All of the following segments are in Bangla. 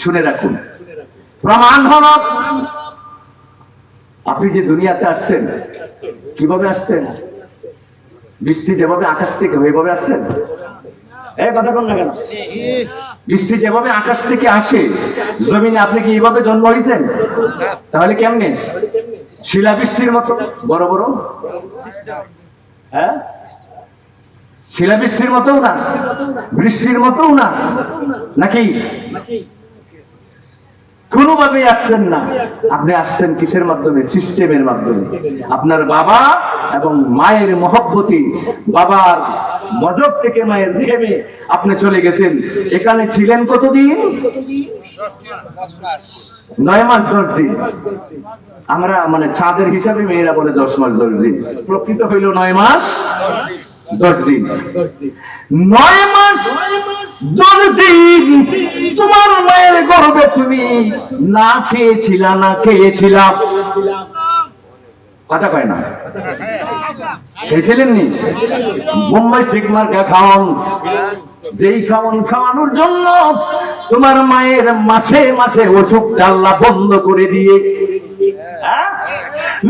শুনে রাখুন, প্রমাণ হল আপনি যে দুনিয়াতে আসছেন, কিভাবে আসছেন? বৃষ্টি যেভাবে আকাশ থেকে ওইভাবে আসছেন? এই কথা বল না কেন? বৃষ্টি যেভাবে আকাশ থেকে আসে জমিনে, আপনি কি এইভাবে জন্ম হয়েছেন? তাহলে কেমনে? শিলাবৃষ্টির মতো বড় বড়? হ্যাঁ, শিলাবৃষ্টির মতো না, বৃষ্টির মতো না, নাকি? কোনোভাবেই আসছেন না। আপনি আসছেন কিসের মাধ্যমে? সিস্টেমের মাধ্যমে। আপনার বাবা এবং মায়ের মহব্বতি, বাবার মজব থেকে মায়ের রেহেমে আপনি চলে গেছেন। এখানে ছিলেন কতদিন? 9 মাস 10 দিন। আমরা মানে চাঁদের হিসাবে মেয়েরা বলে 10 মাস 10 দিন, প্রকৃত হইল 9 মাস 10 দিন। 9 মাস 10 দিন তোমার মায়ের গর্ভে তুমি না খেয়েছিলা, না খেয়েছিলাম, কথা কয় না? খেয়েছিলেন নি? মুম্বাই স্টিকমার্কা খাওয়ান, যেই খাওয়ান খাওয়ানোর জন্য তোমার মায়ের মাসে মাসে অসুখটা আল্লাহ বন্ধ করে দিয়ে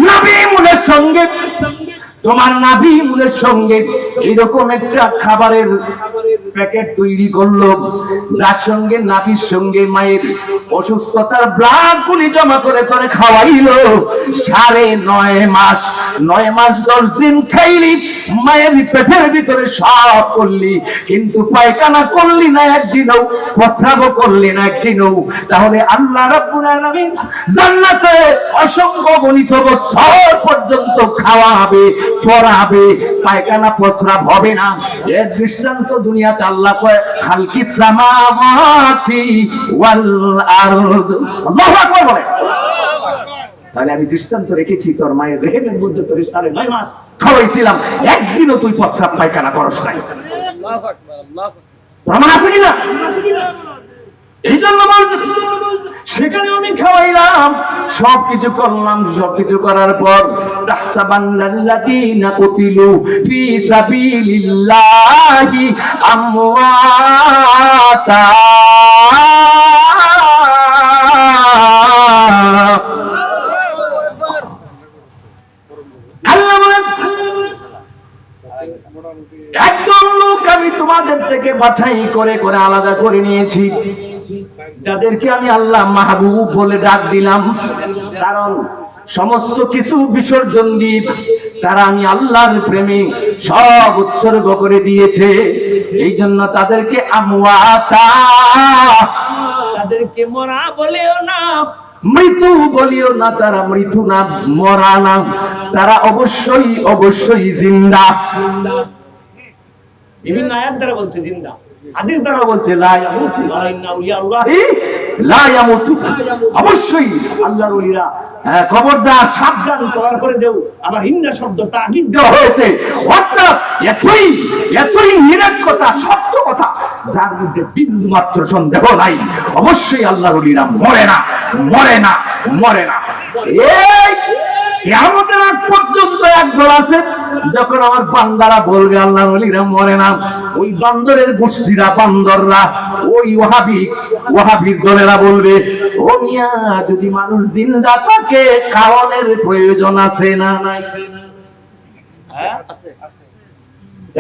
নবী মুলের সঙ্গে, তোমার নাভি মূলের সঙ্গে এইরকম একটা খাবারের প্যাকেট তৈরি করলো, যার সঙ্গে নাভির সঙ্গে মায়ের অসুস্থতার ব্লাড গুলি জমা করে করে খাওয়াইলো। 9.5 মাস, 9 মাস 10 দিন খাইলি, মায়ের পেটের ভিতরে সব করলি, কিন্তু পায়খানা করলি না একদিনও, প্রস্রাব করলি না একদিনও। তাহলে আল্লাহ রাব্বুল আলামিন জান্নাতে অসংখ্য গণিত বছর পর্যন্ত খাওয়াবে, পড়াবে, পায়খানা প্রস্রাব হবে না। এর দৃষ্টান্ত দুনিয়াতে আল্লাহ কয় খালকিস সামাওয়াতি ওয়াল আরদ। আল্লাহু আকবার বলে। তাহলে আমি দৃষ্টান্ত রেখেছি, তোর মায়ের রেহেমের মধ্যে তোর 9.5 মাস খাওয়াইছিলাম, একদিনও তুই প্রস্রাব পায়খানা করস নাই। আল্লাহু আকবার, আল্লাহু প্রমাণ আছে কিনা? এই জন্য সেখানে আমি খাওয়াইলাম, সবকিছু করলাম, সবকিছু করার পর তাহসাবান্নাল্লাযীনা কুতিলু ফি সাবিলিল্লাহি আমওয়াতা, আল্লাহ বলেন একদম লোক আমি তোমাদের থেকে বাছাই করে করে আলাদা করে নিয়েছি, যাদেরকে আমি আল্লাহ মাহবুব বলে ডাক দিলাম, কারণ সমস্ত কিছু বিসর্জন দিয়ে তারা আমি আল্লাহর প্রেমে সব উৎসর্গ করে দিয়েছে। এই জন্য তাদেরকে আমওয়াতা, তাদেরকে মরা বলেও না, মৃত্যু বলিও না, তারা মৃত্যু না, মরা না, তারা অবশ্যই অবশ্যই জিন্দা। বিভিন্ন আয়াত দ্বারা বলছে জিন্দা, হাদিস দ্বারা বলছে লা ইয়ামুতু ওয়া ইন্না আউলিয়াল্লাহি লা ইয়ামুতু, অবশ্যই আল্লাহর ওলিরা। খবরদার, সাবধান করার করে দেও, আবার ইন্না শব্দ তাকিদ দেওয়া হয়েছে, অর্থাৎ এতই এতই নিরাট কথা, সত্য কথা, যার মধ্যে বিন্দু মাত্র সন্দেহ নাই, অবশ্যই আল্লাহর ওলিরা মরে না, মরে না, মরে না। এই কিয়ামতের আগ পর্যন্ত একদল আছে, যখন আমার বান্দারা বলবে আল্লাহর ওলিরা মরে না, ওই বান্দরের গোষ্ঠীরা, বান্দররা, ওই ওয়াহাবীর দলেরা বলবে ও মিয়া, যদি মানুষ জিন্দা থাকে খাওয়ানোর প্রয়োজন আছে না নাই?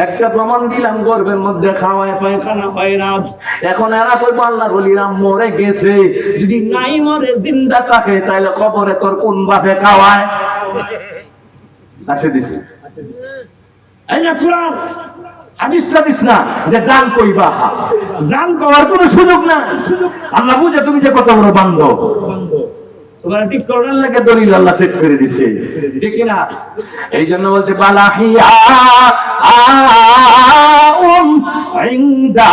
একটা প্রমাণ দিলাম, গর্ভের মধ্যে খাওয়ায় পায়খানা হয় না। এখন এরা কইবো আল্লাহর ওলিরা মরে গেছে, যদি নাই মরে জিন্দা থাকে তাহলে কবরে তোর কোন বাপে খাওয়ায়? আসে দিছে এই না কুরআন হাদিসটা দিস না যে জান কইবা, জান কওয়ার কোনো সুযোগ না। আল্লাহ বুঝে তুমি যে কত বড় বান্দর, তোমার ঠিক করার লাগে দলিল আল্লাহ সেট করে দিছে, ঠিক না? এই জন্য বলছে বালাহিয়া ইনদা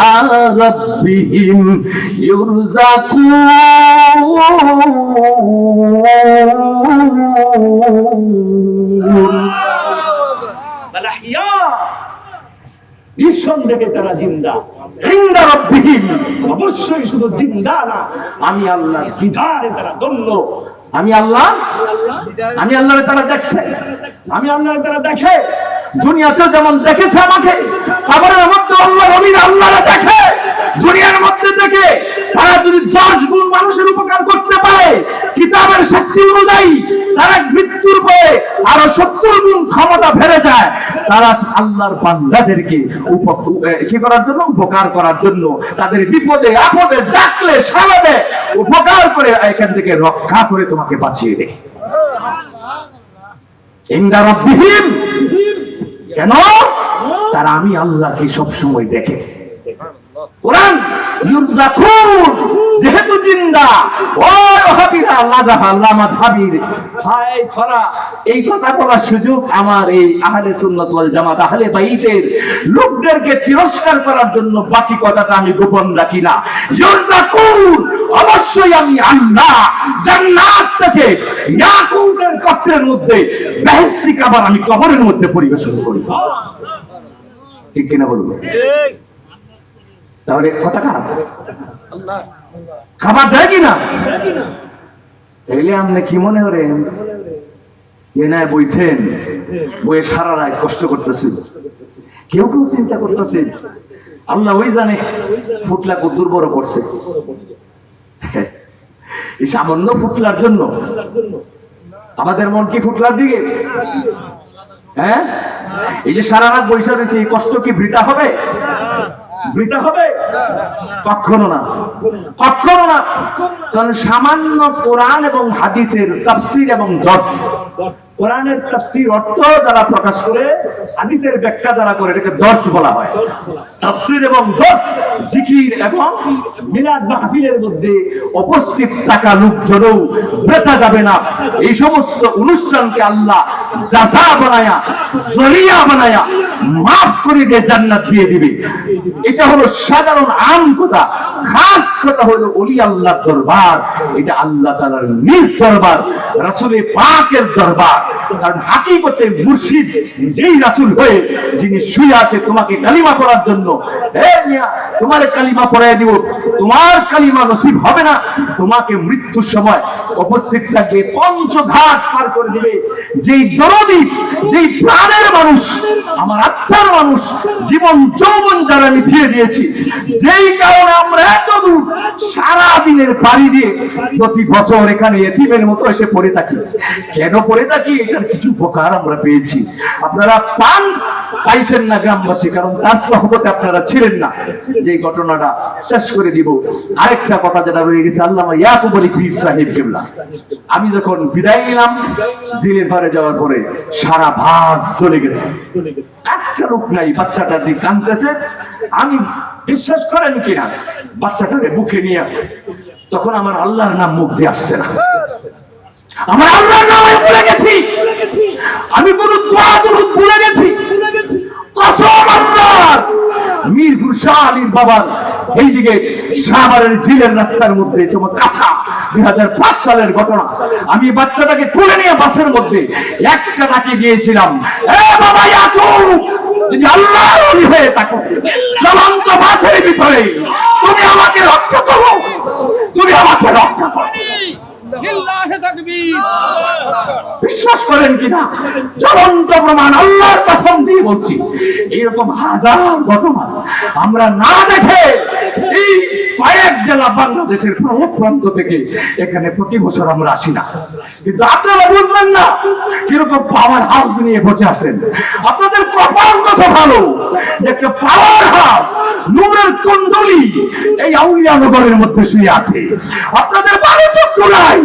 রাব্বিহিম ইউরযাকুন, বালাহিয়া নিঃসন্দেহে তারা জিন্দা, ইনদা রাব্বিহিম, অবশ্যই শুধু জিন্দা না, আমি আল্লাহর দিদারে তারা ধন্য। আমি আল্লাহরে তারা দেখছে, আমি আল্লাহরে তারা দেখে। দুনিয়াতে যেমন দেখেছে আমাকে, কবরের মধ্যে আল্লাহর ওলিরা আল্লাহরে দেখে, দুনিয়ার মধ্যে দেখে। তারা যদি 10 গুণ শক্তি অনুযায়ী তারা মৃত্যুর পরে আরো 70 গুণ ক্ষমতা বেড়ে যায়। তারা আল্লাহর বান্দাদেরকে কি করার জন্য? উপকার করার জন্য, তাদের বিপদে আপদে ডাকলে সাড়া দেয়, উপকার করে এখান থেকে রক্ষা করে তোমাকে বাঁচিয়ে দেয়। ইনদা রাব্বিহিম, কেন? তারা আমি আল্লাহকে সব সময় দেখে। কোরআন ইউরজাকুন, যেহেতু জিন্দা, ও ওয়াহাবিরা লাজাহা লামাযহাবির ভাই ধরা, এই কথা বলার সুযোগ আমার এই আহলে সুন্নাত ওয়াল জামাত আহলে বাইতের লোকদেরকে তিরস্কার করার জন্য বাকি কথাটা আমি গোপন রাখি না। ইউরজাকুন, অবশ্যই আমি আল্লাহ জান্নাত থেকে ইয়াকুতের পাত্রের মধ্যে বেহেশতি খাবার আমি কবরের মধ্যে পরিবেশন করি। ঠিক কিনা বলবো? ঠিক। তাহলে কথা খারাপ? খাবার দেয় কিনা? এলে আপনি কি মনে করেন যে না বইছেন, বইয়ে সারা রাত কষ্ট করতেছে, কেউ কেউ চিন্তা করতেছে আল্লাহ ওই জানে ফুটলা কত বড় করছে। এই সামান্য ফুটলার জন্য আমাদের মন কি ফুটলার দিকে? হ্যাঁ, এই যে সারা রাত বসে রয়েছে, এই কষ্ট কি বৃথা হবে? বৃথা হবে? কখনো না, কখনো না। কারণ সামান্য কোরআন এবং হাদিসের তাফসীর এবং দর্শ, কোরআনের তাফসীর অর্থ যারা প্রকাশ করে, হাদিসের ব্যাখ্যা যারা করে, এটাকে দর্শ বলা হয়। তাফসীর এবং দর্শ, জিকির এবং মিলাদ মাহফিলের মধ্যে উপস্থিত থাকা লোকজনও বৃথা যাবে না। এই সমস্ত অনুষ্ঠানকে আল্লাহ জাযা বানায়া, জরিয়া বানায়া মাফ করে দিয়ে জান্নাত দিয়ে দিবে। এটা হলো সাধারণ আম কথা। খাস কথা হলো ওলি আল্লাহর দরবার, এটা আল্লাহ তাআলার নিজ দরবার, রাসূল পাকের দরবার। কারণ হাকিকতে মুর্শিদ যেই রাসূল হয়ে যিনি শুয়ে আছে তোমাকে কালিমা পড়ার জন্য, হে মিয়া তোমার কালিমা পড়ায় দিব, তোমার কালিমা নসিব হবে না, তোমাকে মৃত্যুর সময় উপস্থিত থাকবে, পঞ্চঘাট পার করে দিবে। যেই দরদি, যেই প্রাণের মানুষ, আমার আত্মার মানুষ, জীবন যৌবন যারা মিটিয়ে দিয়েছি, যেই কারণে আমরা এত দূর সারা দিনের পাড়ি দিয়ে প্রতি বছর এখানে এতিমের মতো এসে পড়ে থাকি। কেন পড়ে থাকি? এটার কিছু উপকার আমরা পেয়েছি। আপনারা পাইছেন না গ্রামবাসী, কারণ তার সহবতে আপনারা ছিলেন না। যে ঘটনাটা শেষ করে দিব, আরেকটা কথা যেটা রয়ে গেছে, আল্লামা ইয়াকুব আলী পীর সাহেব কেবলা, আমি যখন বিদায় নিলাম জেলের পারে যাওয়ার পরে সারা ভাস চলে গেছে, একটা লোক নাই, বাচ্চাটা দিয়ে কাঁদতেছে। আমি বিশ্বাস করেন কিনা, বাচ্চাটাকে বুকে নিয়ে তখন আমার আল্লাহর নাম মুখ দিয়ে আসছে না, আমার আল্লাহর নাম আমি ভুলে গেছি, আমি কোন দোয়া দরুদ ভুলে গেছি। কসম আল্লাহর, মিরপুর শাহ আলীর বাবার এইদিকে শাহবাগের জেলের রাস্তার মধ্যে কাছা 2005 সালের ঘটনা। আমি বাচ্চাটাকে তুলে নিয়ে বাসের মধ্যে একটা ডাকে গিয়েছিলাম, এ বাবা ইয়াকুব, যদি আল্লাহর ওলি হয়ে থাকো, চলন্ত বাসের ভিতরে তুমি আমাকে রক্ষা করো, তুমি আমাকে রক্ষা করো। বিশ্বাস করেন কিনা, জ্বলন্ত প্রমাণ, আল্লাহর কসম দিয়ে বলছি, এইরকম হাজার ঘটনা আমরা না দেখে এই কয়েক জেলা বাংলাদেশের প্রান্ত থেকে এখানে প্রতি বছর আমরা আসি না। কিন্তু আপনারা বুঝবেন না কিরকম পাওয়ার হাউস নিয়ে বসে আসেন। আপনাদের কপাল কত ভালো যে একটা পাওয়ার হাউস, নূরের কুণ্ডলী এই আউলিয়া নগরের মধ্যে শুয়ে আছে। আপনাদের ভালো চক্ষু নাই,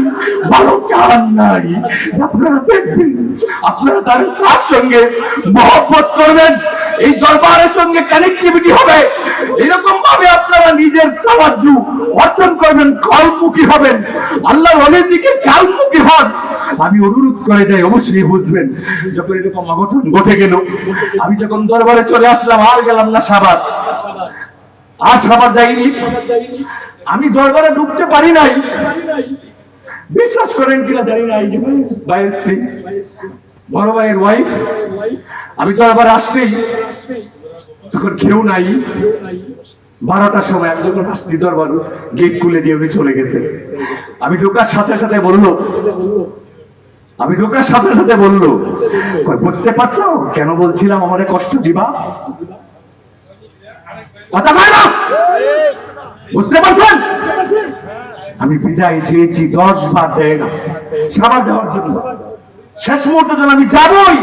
ভালো চান নাই, আপনারা দেখবেন, আপনারা তার সঙ্গে মহব্বত করবেন, এই দরবারের সঙ্গে কানেক্টিভিটি হবে। এরকম ভাবে আপনারা নিজের তাওয়াজ্জু অর্জন করবেন, কলমুখী হবেন, আল্লাহর ওলির দিকে কালমুখী হন। আমি অনুরোধ করে যাই, অবশ্যই বুঝবেন, যখন এরকম অঘটন ঘটে গেল, আমি যখন দরবারে চলে আসলাম, আর গেলাম না সাভার, আর সাভার যাইনি, আমি দরবারে ঢুকতে পারি নাই। বিশ্বাস করেন কিনা জানি না, এই যে ভাইয়ের স্ত্রী, বড় ভাইয়ের ওয়াইফ, আমি দরবারে আসতেই তখন কেউ নাই। 12টার সময় আমি যখন আসছি, দরবার গেট খুলে দিয়ে উনি চলে গেছে। আমি ঢোকার সাথে সাথে বললো, বুঝতে পারছো কেন বলছিলাম আমারে কষ্ট দিবা? কথা কয় না, বুঝতে পারছেন? আমি বিদায় চেয়েছি 10 বার দেয় না। সাবার যাওয়ার জন্য। শেষ মুহূর্তে যেন আমি যাবই,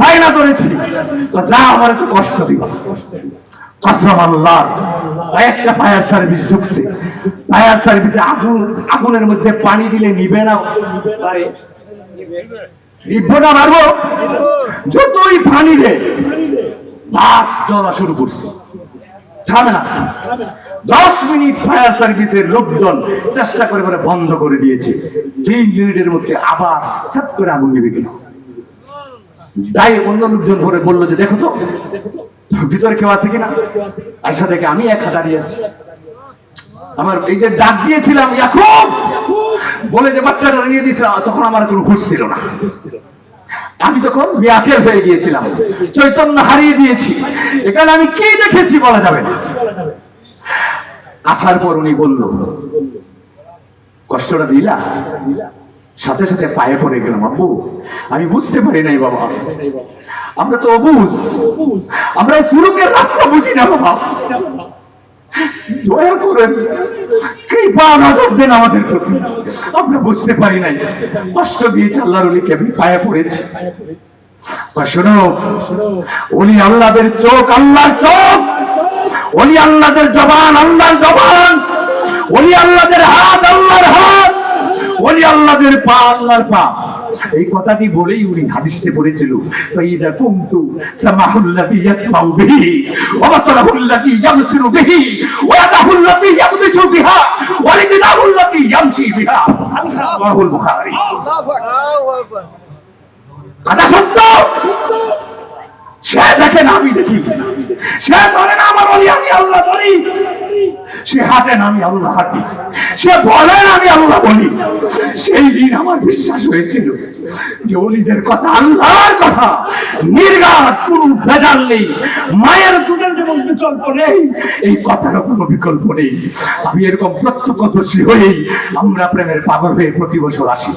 বায়না ধরেছি, যা আমার একটু কষ্ট দিবা। কসম আল্লাহ, একটা ফায়ার সার্ভিস ঢুকছে, ফায়ার সার্ভিসে আগুনের মধ্যে পানি দিলে নিবে না, নিবো না, মারবো, যতই পানি দে বাস জ্বলা শুরু করছে, থামে না। 10 মিনিট ফায়ার সার্ভিসের লোকজন চেষ্টা করে বন্ধ করে দিয়েছে। 3 মিনিটের মধ্যে আবার ছাত করে আগুন নিবে গেল। তাই অন্য লোকজন ভরে বললো যে দেখো তো ভিতরে কেউ আছে কিনা। আয়সা থেকে আমি একা দাঁড়িয়ে আছি। আমার এই যে ডাক দিয়েছিলাম ইয়াকুব বলে যে বাচ্চাটা নিয়ে দিয়েছিলাম, তখন আমার কোনো হুঁশ ছিল না। আমি তখন ব্যাকুল হয়ে গিয়েছিলাম, চৈতন্য হারিয়ে দিয়েছি। এখানে আমি কি দেখেছি বলা যাবে না। আসার পর উনি বলল, কষ্টটা দিলা? সাথে সাথে পায়ে পড়ে গেলাম, আব্বু আমি বুঝতে পারি নাই বাবা, আমরা তো অবুঝ, আমরা সুরুকের রাস্তা বুঝি না বাবা, দয়া করেন, কৃপা নজর দেন আমাদের প্রতি, আমরা বুঝতে পারি নাই, কষ্ট দিয়েছে আল্লাহর ওলিকে, আমি পায়ে পড়েছি। শোনো, ওলি আল্লাহদের চোখ আল্লাহর চোখ, ওলি আল্লাহদের জবান আল্লাহর জবান, ওলি আল্লাহদের হাত আল্লাহর হাত, ওলি আল্লাহদের পা আল্লাহর পা। এই কথাটি বলেই উনি হাদিসে পড়েছিল, ফাইদা কুনতু সামাহুল্লাযী ইয়াসমাউ বিহি ওয়া বাসারুল্লাযী ইয়াবসিরু বিহি ওয়া ইয়াদাহুল্লাযী ইয়াবতিশু বিহা ওয়া রিজলাহুল্লাযী ইয়ামশি বিহা। রাওয়াহুল বুখারী। আল্লাহু আকবার। কথা সত্য, সে দেখেন আমি দেখি, সে ধরেন আমার ওলি আমি আল্লাহ ধরি, সে হাঁটেন আমি আল্লাহ হাঁটি, সে বলেন আমি আল্লাহ বলি। সেই দিন আমার বিশ্বাস হয়েছিল যে ওলিদের কথা আল্লাহর কথা, নির্ঘাত, কোনো ভেজাল নেই। মায়ের দুধের যেমন বিকল্প নেই, এই কথারও কোনো বিকল্প নেই। আমি এরকম প্রত্যক্ষদর্শী হয়েই আমরা প্রেমের পাগল হয়ে প্রতি বছর আসি।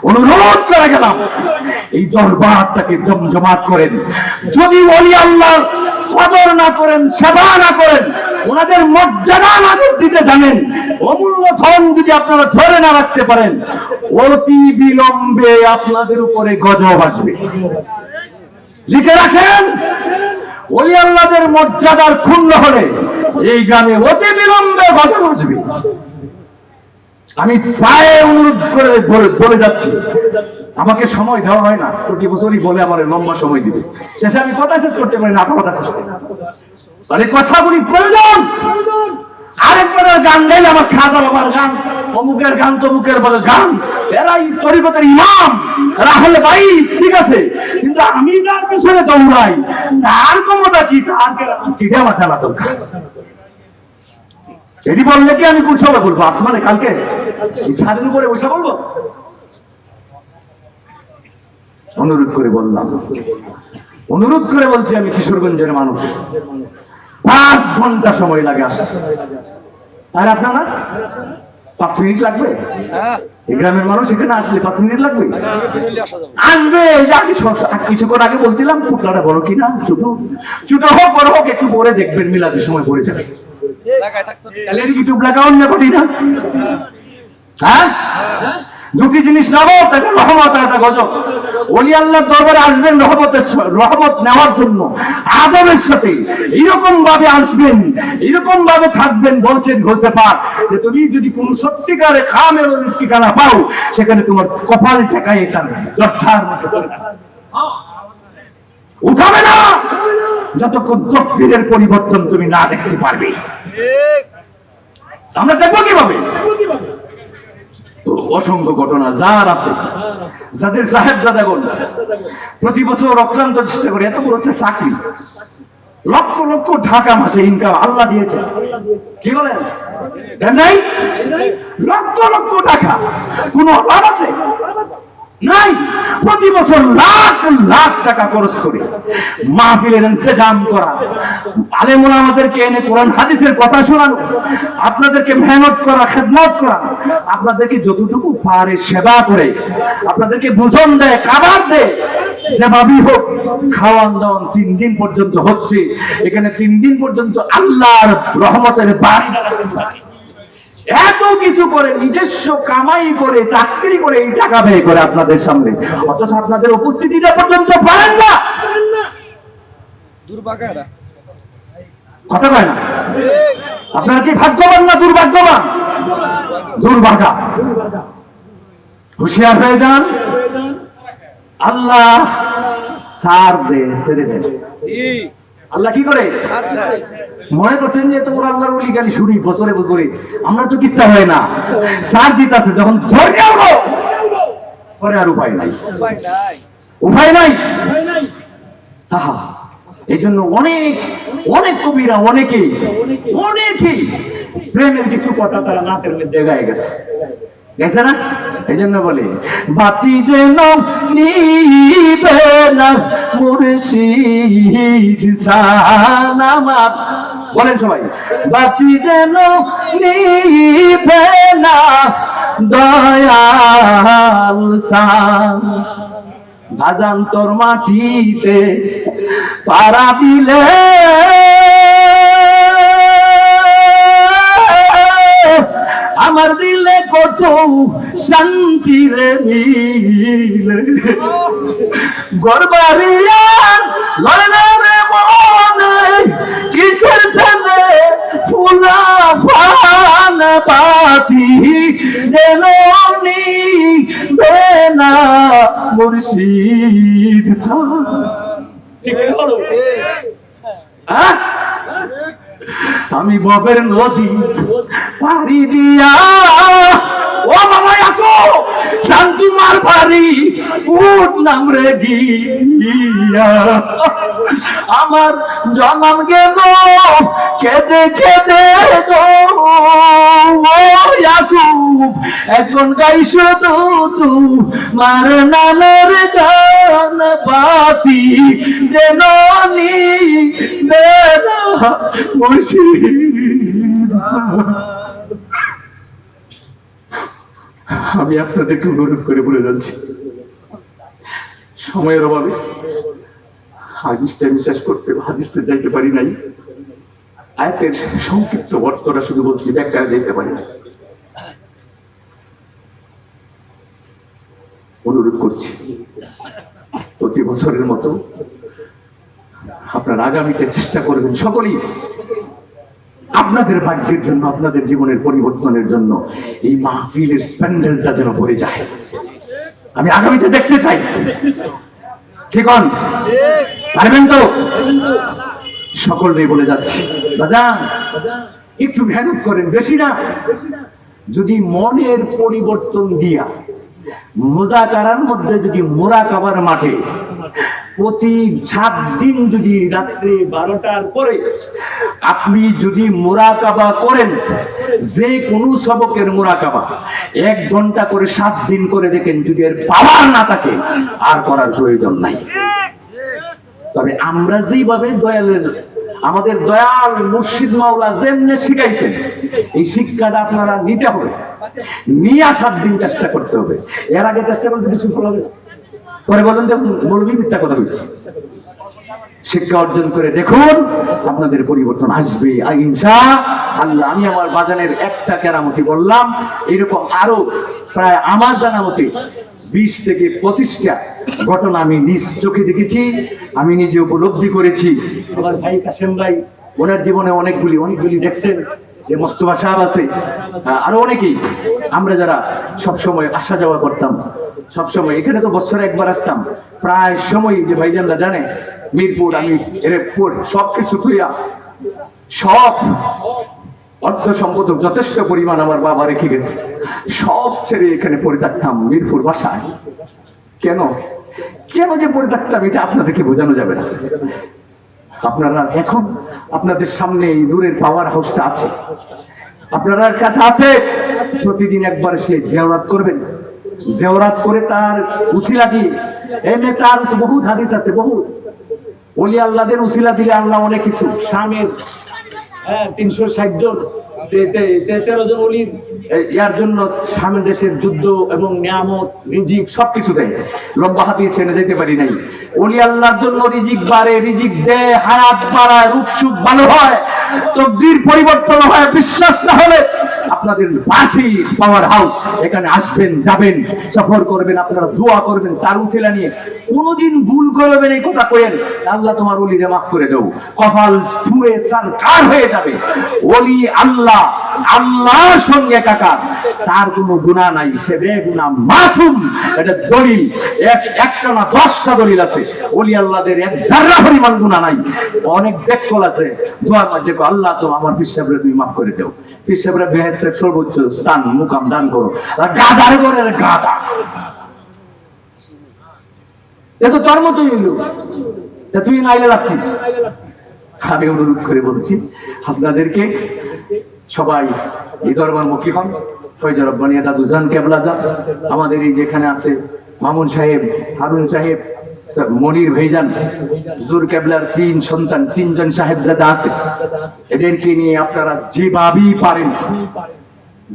অনুরোধ করে গেলাম এই দরবারটাকে জমজমাট করেন। যদি ওলি আল্লাহ কদর না করেন, সেবা না করেন, ওনাদের মর্যাদা না দিতে জানেন, অমূল্য ধন যদি আপনারা ধরে না রাখতে পারেন, অতি বিলম্বে আপনাদের উপরে গজব আসবে। লিখে রাখেন, ওলি আল্লাহদের মর্যাদার ক্ষুণ্ণ হলে এই গ্রামে অতি বিলম্বে গজব আসবে। আমি প্রায় অনুরোধ করে বলে যাচ্ছি, আমাকে সময় দেওয়া হয় না, প্রতি বছরই বলে আমার লম্বা সময় দিবে, শেষে আমি কথা শেষ করতে পারি না, কথা শেষ করি। তাহলে কথাগুলি প্রয়োজন। আরেকজনের গান গাইলে আমার খাজা বাবার গান, অমুকের গান, তমুকের বলে গান, এরাই তরিকতের ইমাম, রাহেল ভাই, ঠিক আছে, কিন্তু আমি যার পেছনে দৌড়াই তার ক্ষমতা কি, তার কিটা মাথা না দরকার। এটি বললে কি আমি কোন সময় বলবো? আসমানে কালকে ছাদের উপরে বসে বলবো? অনুরোধ করে বললাম, অনুরোধ করে বলছি, আমি কিশোরগঞ্জের মানুষ, 5 ঘন্টা সময় লাগে আসতে। আর আপনারা 5 মিনিট লাগবে? এই গ্রামের মানুষ এখানে আসলে 5 মিনিট লাগবে? আসবে। কিছুক্ষণ আগে বলছিলাম পুতলাটা বড় কিনা, ছোট, ছোট হোক বড় হোক, একটু পরে দেখবেন মিলাদের সময় পড়ে যাবে। ইউটিউব লাগাও না করি না? হ্যাঁ, দুটি জিনিস নেবো, একটা রহমত আর একটা গজব। ওলি আল্লাহর দরবারে আসবেন রহমত নেওয়ার জন্য, আদবের সাথে এরকম ভাবে আসবেন, এরকম ভাবে থাকবেন। বলছেন ঘোষে পাক যে তুমি যদি কোন সত্যিকারে খামের ঠিকানা পাও, সেখানে তোমার কপাল ঠেকায় তার দরজার মতো উঠাবে না, যতক্ষণ তকদীরের পরিবর্তন তুমি না দেখতে পারবে। আমরা দেখবো কিভাবে? অসংখ্য ঘটনা যার আছে, যাদের সাহেবজাদাগণ প্রতি বছর অক্লান্ত চেষ্টা করে, এত বড় হচ্ছে চাকরি, লক্ষ লক্ষ টাকা মাসে ইনকাম আল্লাহ দিয়েছে, কি বলেন নাই? লক্ষ লক্ষ টাকা, কোন অভাব আছে? নাই। প্রতি বছর লাখ লাখ টাকা খরচ করে মাহফিলের ইন্তজাম করা, আলেম ওলামাদেরকে এনে কোরআন হাদিসের কথা শোনানো, আপনাদেরকে মেহনত করা, খেদমত করা, আপনাদেরকে যতটুকু পারে সেবা করে, আপনাদেরকে ভোজন দেয়, খাবার দেয়, যেভাবেই হোক খাওয়ান দাওয়ান 3 দিন পর্যন্ত হচ্ছে। এখানে 3 দিন পর্যন্ত আল্লাহর রহমতের বাড়ি দাঁড়াতে থাকে। এত কিছু করে নিজস্ব কামাই করে চাকরি করে এই টাকা ব্যয় করে আপনাদের সামনে, অথচ আপনাদের উপস্থিতিটা পর্যন্ত পারেন না। দুর্ভাগ্যরা কথা কয় না? আপনারা কি ভাগ্যবান না দুর্ভাগ্যবান? দুর্ভাগা। হুঁশিয়ার হয়ে যান। আল্লাহ সার দে, ছেড়ে দেন। আল্লাহ কি করে? মনে করছেন যে তোমরা আল্লাহর ওলি গালি শুনি বছরে বছরে, আমরা তো কিচ্ছা হয় না। সার দিতেছে যখন ধরে আনো পরে আর উপায় নাই, উপায় নাই। আহা, এই জন্য অনেক অনেক কবিরা অনেকেই প্রেমের কিছু কথা তারা নাতের মধ্যে গায়ে গেছে, গেছে না? এই জন্য বলে বাতি যেন নিবে না মুর্শিদ সানামাত, বলেন সবাই, বাতি যেন নিবে না দয়াল সান, বাজান তোর মাটিতে পাড়া দিলে আমার দিলে কত শান্তি রে মিলে, গরবারিয়া লড়না রে মনে কিসের ছেলে ফুলা ফান পাতি যেন বেনা মুর্শিদ ঠিক হলো। আমি ববের নদী পাড়ি দিয়া, ও মামা আছো শান্তি মার পারি উঠ নাম রে গিয়া, আমার জনম গেল কেঁদে কেঁদে গো ইয়াকুব, এখন গাই শুধু তু মার নামের গান বাতি যেন নিবে না মুর্শিদ। আমি আপনাদেরকে অনুরোধ করে বলে যাচ্ছি, সময়ের অভাবে হাদিসটা বিশ্বাস করতে হাদিসটা যাইতে পারি নাই, আয়াতের সংক্ষিপ্ত অর্থটা শুধু বলছি, ব্যাখ্যা যাইতে পারি না। অনুরোধ করছি প্রতি বছরের মতো আপনারা আগামীতে চেষ্টা করবেন সকলেই আপনাদের ভাগ্যের জন্য, আপনাদের জীবনের পরিবর্তনের জন্য এই মাহফিলের প্যান্ডেলটা যেন ভরে যায়। আমি আগামীতে দেখতে চাই, ঠিক পারবেন তো? সকলেই বলে যাচ্ছি বাজান একটু মেহনত করেন, বেশি না। যদি মনের পরিবর্তন দিয়া মুযাকারার মধ্যে যদি মুরাকাবার মাঠে প্রতি 7 দিন যদি রাত্রে 12টার পরে আপনি যদি মুরাকাবা করেন, যে কোনো সবকের মুরাকাবা 1 ঘন্টা করে 7 দিন করে দেখেন, যদি এর পাওয়ার না থাকে আর করার প্রয়োজন নাই। তবে আমরা যেভাবে আমাদের দয়াল মুর্শিদ মাওলা যেমনে শিখাইছেন, এই শিক্ষাটা আপনারা নিতে হবে, নিয়ে 7 দিন চেষ্টা করতে হবে। এর আগে চেষ্টা করতে কিছু ফল হবে না, পরে বলেন যে মৌলবী মিথ্যা কথা বলছি। শিক্ষা অর্জন করে দেখুন, আপনাদের পরিবর্তন আসবে ইনশাআল্লাহ। আমি আমার বাজানের একটা কেরামতি বললাম, এরকম আরো প্রায় আমার জানা মতে 20 থেকে 25টা ঘটনা আমি নিজ চোখে দেখেছি, আমি নিজে উপলব্ধি করেছি। আমার ভাই কাসেম ভাই ওনার জীবনে অনেকগুলি দেখছেন, যে মোস্তফা সাহেব আছে, আরো অনেকেই। আমরা যারা সবসময় আসা যাওয়া করতাম, সবসময় এখানে তো বছরে একবার আসতাম প্রায় সময়, যে ভাইজানরা জানে মিরপুর, আমি এরপুর সবকিছু থুইয়া সব অর্থ সম্পদ যথেষ্ট পরিমাণ আমার বাবা রেখে গেছে, সব ছেড়ে এখানে পড়ে থাকতাম মিরপুর বাসায়। কেন যে পড়ে থাকতাম এটা আপনাদেরকে বোঝানো যাবে না। আপনারা এখন আপনাদের সামনে এই নূরের পাওয়ার হাউসটা আছে, আপনারা কাছে আছে, প্রতিদিন একবার সে জিয়ারত করবেন, জিয়ারত করে তার উসিলা দিয়ে, এমনি তার বহু হাদিস আছে, বহু ওলি আল্লাহদের উসিলা দিলে আল্লাহ অনেক কিছু, স্বামীর 360 জন 13 জন ওলির ইয়ার জন্য স্বামী দেশের যুদ্ধ এবং নিয়ামত রিজিক সবকিছু দেয়। লম্বা হাদিস এনে যেতে পারি নাই। ওলি আল্লাহর জন্য রিজিক বাড়ে, রিজিক দেয়, হায়াত বাড়ায়, রূপ সুখ ভালো হয়, তকদির পরিবর্তন হয়, বিশ্বাস না হলে আপনাদের বাসি পাওয়ার হাউস, এখানে আসবেন, যাবেন, সফর করবেন, আপনারা দোয়া করবেন, তার উসিলা নিয়ে কোনোদিন ভুল করবেন এই কথা কইেন, আল্লাহ তোমার ওলিরে মাফ করে দেব, কপাল পুড়ে সারকার হয়ে যাবে। ওলি আল্লাহ, আল্লাহর সঙ্গে একাকার, তার কোনো গুনাহ নাই, সে বেগুনাহ মাসুম। এটা দলিল, একটা না 10টা দলিল আছে। ওলি আল্লাহদের এক যারা পরিমাণ গুনাহ নাই। অনেক ব্যাকল আছে দোয়ার মধ্যে, আল্লাহ তো আমার পিসাবরে তুমি মাফ করে দাও, পিসাবরে বেহেশতের সর্বোচ্চ স্থান মুকাম দান করো। গাদার ঘরের গাদা, এত জন্ম তুই হইলো, তুই নাইলে রাখি। আমি অনুরোধ করে বলছি আপনাদেরকে, সবাই এই দরবারমুখী হন। ফয়জুর রব্বানিয়া দাদুজান কেবলা যান, আমাদের এই যেখানে আছে মামুন সাহেব, হারুন সাহেব, মনির ভাইজান, হুজুর কেবলার 3 সন্তান, 3জন সাহেবজাদা আছে, এদেরকে নিয়ে আপনারা যেভাবেই পারেন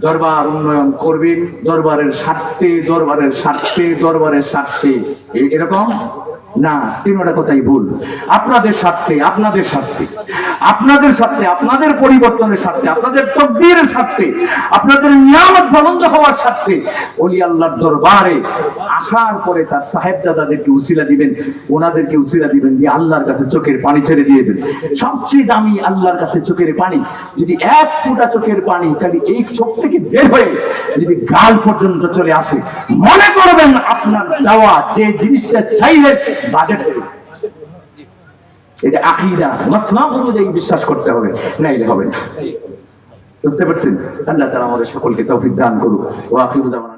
দরবার উন্নয়ন করবেন, দরবারের স্বার্থে, দরবারের স্বার্থে, দরবারের স্বার্থে। এরকম না, 3টা কথাই ভুল। আপনাদের স্বার্থে, আপনাদের স্বার্থে, আপনাদের স্বার্থে, আপনাদের পরিবর্তনের স্বার্থে, আপনাদের তকদীরের স্বার্থে, আপনাদের নিয়ামত বলন্দ হওয়ার স্বার্থে ওলি আল্লাহর দরবারে আসার পরে তার সাহেবজাদাদেরকে উসিলা দিবেন, ওনাদেরকে উসিলা দিবেন যে আল্লাহর কাছে চোখের পানি ছেড়ে দিয়ে দেবেন। সবচেয়ে দামি আল্লাহর কাছে চোখের পানি, যদি 1 ফোঁটা চোখের পানি তাহলে এই চোখ থেকে বের হয়ে যদি গাল পর্যন্ত চলে আসে, মনে করবেন আপনার চাওয়া যে জিনিসটা চাইলেন বাজেট হয়ে গেছে। এটা আকীদা, মাসলাক অনুযায়ী বিশ্বাস করতে হবে, নাইলে হবে না। বুঝতে পারছেন? আল্লাহ তাআলা আমাদের সকলকে তৌফিক দান করুক। ওয়া আখিরু দাওয়ানা।